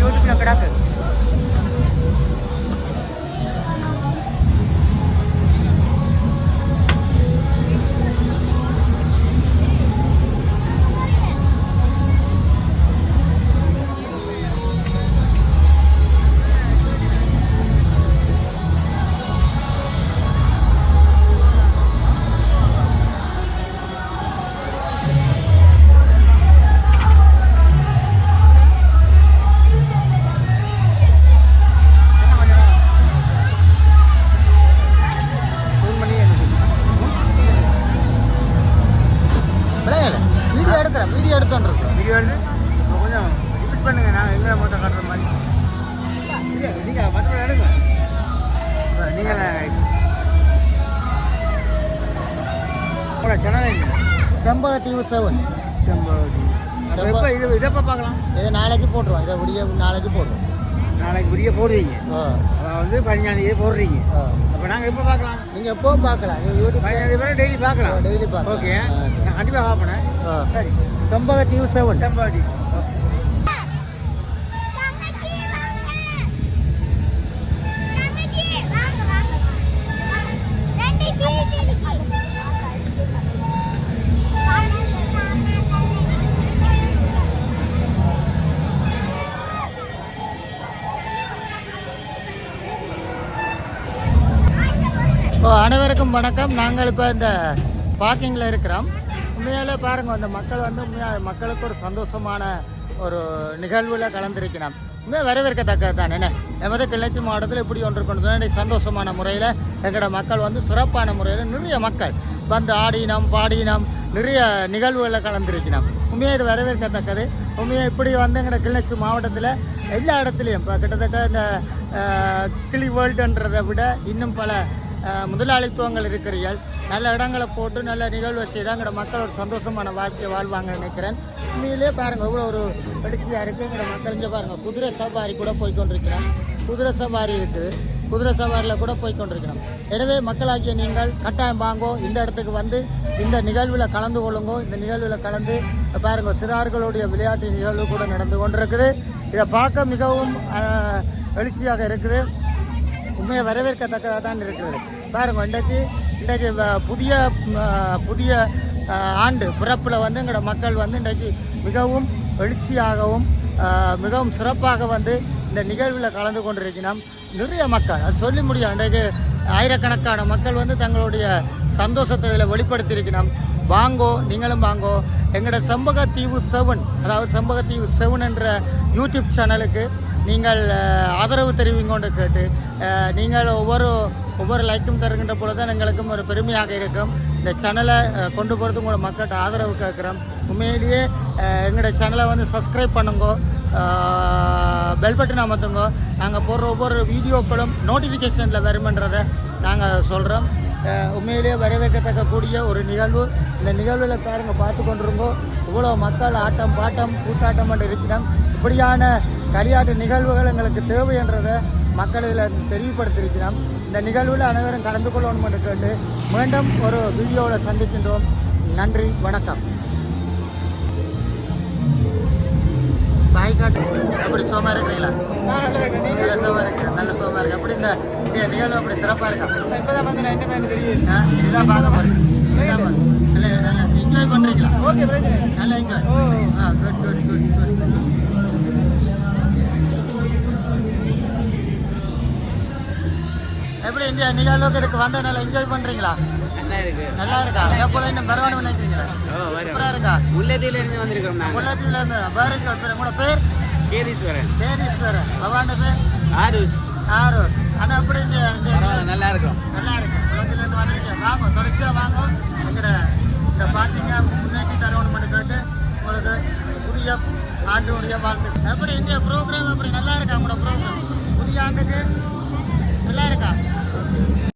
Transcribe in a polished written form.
யூடியூப்ல கிடக்கு. வீடியோ எடுத்து கொஞ்சம் ரிப்பீட் பண்ணுங்க. நாங்கள் எங்கே மட்டும் காட்டுற மாதிரி நீங்கள் மற்ற எடுங்க. நீங்கள் சேனல் செம்பக டிவி 7 எப்போ இதை எப்போ பார்க்கலாம்? இதை நாளைக்கு போட்டுருவோம். இதை விடிய நாளைக்கு போடுவோம். நாளைக்கு விடிய போடுவீங்க. அதாவது 15 போடுறீங்க. அப்போ நாங்கள் எப்போ பார்க்கலாம்? நீங்கள் எப்போ பார்க்கலாம். யூடியூப் 15 டெய்லி பார்க்கலாம். டெய்லி பார்க்கலாம். ஓகே, நான் கண்டிப்பாக பார்ப்பேன். சரி, செம்பக டிவி 7 செம்பக டிவி. அனைவருக்கும் வணக்கம். நாங்கள் இப்போ இந்த பார்க்கிங்கில் இருக்கிறோம். உண்மையாலே பாருங்கள், அந்த மக்கள் வந்து உண்மையாக மக்களுக்கு ஒரு சந்தோஷமான ஒரு நிகழ்வில் கலந்திருக்கிறோம். உண்மையாக வரவேற்கத்தக்கது தான். என்ன எமது கிளர்ச்சி மாவட்டத்தில் இப்படி ஒன்று கொண்டு தான் சந்தோஷமான முறையில் எங்களோட மக்கள் வந்து சிறப்பான முறையில் நிறைய மக்கள் வந்து ஆடினம் பாடினம் நிறைய நிகழ்வுகளில் கலந்திருக்கிறோம். உண்மையாக இது வரவேற்கத்தக்கது. உண்மையாக இப்படி வந்து எங்களோட கிளர்ச்சி மாவட்டத்தில் எல்லா இடத்துலையும் இப்போ கிட்டத்தட்ட இந்த கிளி வேர்ல்டுன்றதை விட இன்னும் பல முதலாளித்துவங்கள் இருக்கிறீர்கள். நல்ல இடங்களை போட்டு நல்ல நிகழ்வை செய்தால் எங்களோட மக்கள் ஒரு சந்தோஷமான வாழ்க்கையை வாழ்வாங்க நினைக்கிறேன். உண்மையிலே பாருங்கள், இவ்வளோ ஒரு வெளிச்சியாக இருக்குது. எங்களோட மக்கள் இங்கே பாருங்கள், குதிரை சவாரி கூட போய்கொண்டிருக்கிறோம். குதிரை சவாரி இருக்குது. குதிரை சவாரியில் கூட போய்கொண்டிருக்கிறோம். எனவே மக்களாகிய நீங்கள் கட்டாயம் வாங்கோ, இந்த இடத்துக்கு வந்து இந்த நிகழ்வில் கலந்து கொள்ளுங்கோ. இந்த நிகழ்வில் கலந்து பாருங்கள், சிறார்களுடைய விளையாட்டு நிகழ்வு கூட நடந்து கொண்டிருக்குது. இதை பார்க்க மிகவும் எழுச்சியாக இருக்குது. உண்மையை வரவேற்கத்தக்கதாக தான் இருக்கிறது. பாருங்கள், இன்றைக்கு புதிய ஆண்டு பிறப்பில் வந்து எங்களோட மக்கள் வந்து இன்றைக்கு மிகவும் எழுச்சியாகவும் மிகவும் சிறப்பாக வந்து இந்த நிகழ்வில் கலந்து கொண்டிருக்கிறோம். நிறைய மக்கள், அது சொல்லி முடியும். இன்றைக்கு ஆயிரக்கணக்கான மக்கள் வந்து தங்களுடைய சந்தோஷத்தை இதில் வெளிப்படுத்தியிருக்கிறோம். வாங்கோ, நீங்களும் வாங்கோ. எங்களோட செம்பக தீவு 7, அதாவது செம்பக தீவு 7 என்ற யூடியூப் சேனலுக்கு நீங்கள் ஆதரவு தெரிவிங்கொண்டு கேட்டு நீங்கள் ஒவ்வொரு லைக்கும் தருகின்ற பொழுது தான் எங்களுக்கும் ஒரு பெருமையாக இருக்கும். இந்த சேனலை கொண்டு போகிறது உங்களோட மக்கள்கிட்ட ஆதரவு கேட்குறோம். உண்மையிலேயே எங்களோட சேனலை வந்து சப்ஸ்கிரைப் பண்ணுங்கோ, பெல் பட்டன் அமர்த்துங்கோ. நாங்கள் போடுற ஒவ்வொரு வீடியோக்களும் நோட்டிஃபிகேஷனில் வருமென்றதை நாங்கள் சொல்கிறோம். உண்மையிலேயே வரவேற்கத்தக்கக்கூடிய ஒரு நிகழ்வு. இந்த நிகழ்வில் பாருங்கள், பார்த்து கொண்டிருங்கோ. இவ்வளோ மக்கள் ஆட்டம் பாட்டம் கூத்தாட்டம் என்று இருக்கிறோம். இப்படியான களியாட்டு நிகழ்வுகள் எங்களுக்கு தேவை என்றதை மக்கள் இதில் தெளிவுபடுத்தியிருக்கிறோம். இந்த நிகழ்வில் அனைவரும் கலந்து கொள்ளணும் என்று கேட்டு மீண்டும் ஒரு வீடியோவில் சந்திக்கின்றோம். நன்றி, வணக்கம். பாய்காட்டு எப்படி சோமா இருக்கிறீங்களா? நல்ல சோமா இருக்கிறேன், நல்ல சோமா இருக்கு. எப்படி இந்த நிகழ்வு அப்படி சிறப்பாக இருக்கா? இப்போதான் வந்து நான் என்ன தெரியும், இதுதான் பார்க்க போகிறேன். நல்லா நல்லா என்ஜாய் பண்ணுறீங்களா? ஓகே, நல்லா enjoy. Good good good good. எப்படி இந்த நிகழ்வுக்கு இதுக்கு வந்து நல்லா என்ஜாய் பண்ணுறீங்களா? நல்லா இருக்கு. நல்லா இருக்கா? எப்போல இன்னும் பரவாயில்ல நினைக்கிறீங்களா? சூப்பராக இருக்கா? முல்லைத்தீவிலிருந்து வந்திருக்கோம் நாங்கள். முல்லைத்தீவுலேருந்து பேருக்கு பேர் உங்களோட பேர்? கேதீஸ்வரன். கேதீஸ்வரன். பவாண்ட பேர்? ஆருஷ். ஆரோஸ். ஆனால் அப்படி இந்த நல்லா இருக்கும். நல்லா இருக்கு. முல்லைத்தீவுலேருந்து வந்திருக்கேன். வாங்க தொடர்ச்சியாக வாங்க. எங்கட இந்த பார்த்தீங்க முன்னேற்றி தரணும்னு கேட்டு உங்களுக்கு புதிய ஆண்டுடைய வாழ்த்து. எப்படி இந்த ப்ரோக்ராம் எப்படி நல்லா இருக்கா உங்களோட ப்ரோக்ராம்? புதிய ஆண்டுக்கு